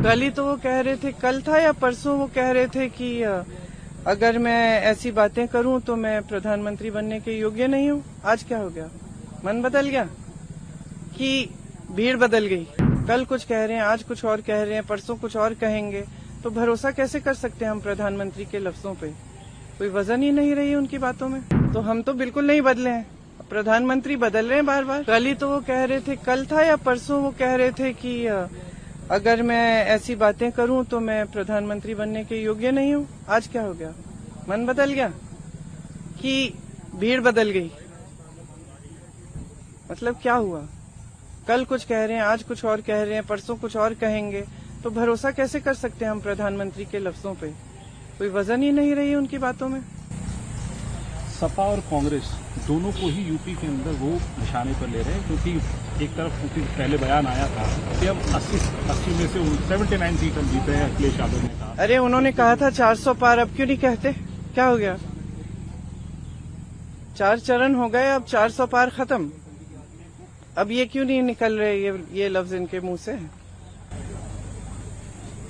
कल ही तो वो कह रहे थे, कल था या परसों वो कह रहे थे कि अगर मैं ऐसी बातें करूं तो मैं प्रधानमंत्री बनने के योग्य नहीं हूं। आज क्या हो गया? मन बदल गया कि भीड़ बदल गई? कल कुछ कह रहे हैं, आज कुछ और कह रहे हैं, परसों कुछ और कहेंगे, तो भरोसा कैसे कर सकते हैं हम प्रधानमंत्री के लफ्जों पे? कोई वजन ही नहीं रही उनकी बातों में। तो हम तो बिल्कुल नहीं बदले हैं, प्रधानमंत्री बदल रहे हैं बार बार। कल ही तो वो कह रहे थे, कल था या परसों वो कह रहे थे कि अगर मैं ऐसी बातें करूं तो मैं प्रधानमंत्री बनने के योग्य नहीं हूं। आज क्या हो गया? मन बदल गया कि भीड़ बदल गई? मतलब क्या हुआ? कल कुछ कह रहे हैं, आज कुछ और कह रहे हैं, परसों कुछ और कहेंगे, तो भरोसा कैसे कर सकते हैं हम प्रधानमंत्री के लफ्जों पे? कोई वजन ही नहीं रही उनकी बातों में। सपा और कांग्रेस दोनों को ही यूपी के अंदर वो निशाने पर ले रहे हैं, क्योंकि एक तरफ क्योंकि पहले बयान आया था कि अब 80 में से 79 सीट हम जीते हैं, अखिलेश यादव ने कहा। अरे उन्होंने कहा था 400 पार, अब क्यों नहीं कहते? क्या हो गया? 4 चरण हो गए, अब 400 पार खत्म। अब ये क्यों नहीं निकल रहे ये लफ्ज इनके मुंह से?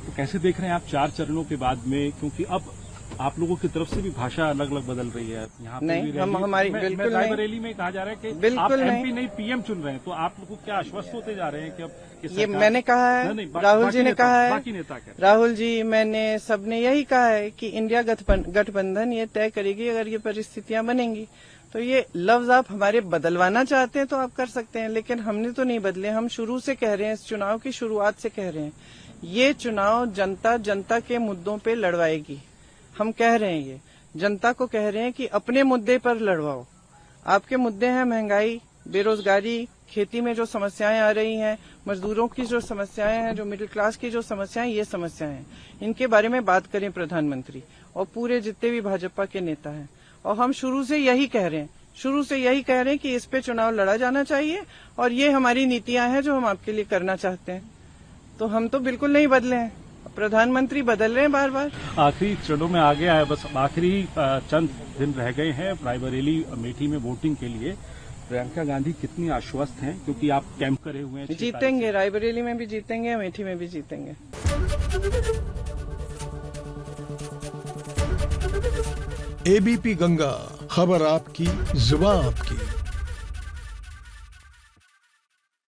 तो कैसे देख रहे हैं आप 4 चरणों के बाद में, क्योंकि अब आप लोगों की तरफ से भी भाषा अलग अलग बदल रही है। यहाँ पे नहीं, भी हम हमारी बिल्कुल नहीं। रायबरेली में कहा जा रहा है कि बिल्कुल आप एमपी नहीं, नहीं पीएम चुन रहे हैं, तो आप लोग को क्या आश्वस्त होते जा रहे हैं कि अब ये मैंने कहा है, राहुल जी ने कहा है, बाकी नेता कह राहुल जी, मैंने, सबने यही कहा है कि इंडिया गठबंधन ये तय करेगी अगर ये परिस्थितियां बनेंगी। तो ये लफ्ज आप हमारे बदलवाना चाहते हैं तो आप कर सकते हैं, लेकिन हमने तो नहीं बदले। हम शुरू से कह रहे हैं, इस चुनाव की शुरुआत से कह रहे हैं, ये चुनाव जनता के मुद्दों पे लड़वाएगी। हम कह रहे हैं, ये जनता को कह रहे हैं कि अपने मुद्दे पर लड़वाओ। आपके मुद्दे हैं महंगाई, बेरोजगारी, खेती में जो समस्याएं आ रही हैं, मजदूरों की जो समस्याएं हैं, जो मिडिल क्लास की जो समस्याएं, ये समस्याएं हैं, इनके बारे में बात करें प्रधानमंत्री और पूरे जितने भी भाजपा के नेता हैं। और हम शुरू से यही कह रहे हैं, कि इस पे चुनाव लड़ा जाना चाहिए और ये हमारी नीतियां हैं जो हम आपके लिए करना चाहते हैं। तो हम तो बिल्कुल नहीं बदले हैं, प्रधानमंत्री बदल रहे हैं बार बार। आखिरी चरणों में आ गया है, बस आखिरी चंद दिन रह गए हैं रायबरेली अमेठी में वोटिंग के लिए। प्रियंका गांधी कितनी आश्वस्त हैं, क्योंकि आप कैंप करे हुए हैं? जीतेंगे, रायबरेली में भी जीतेंगे, अमेठी में भी जीतेंगे। एबीपी गंगा, खबर आपकी, जुबान आपकी।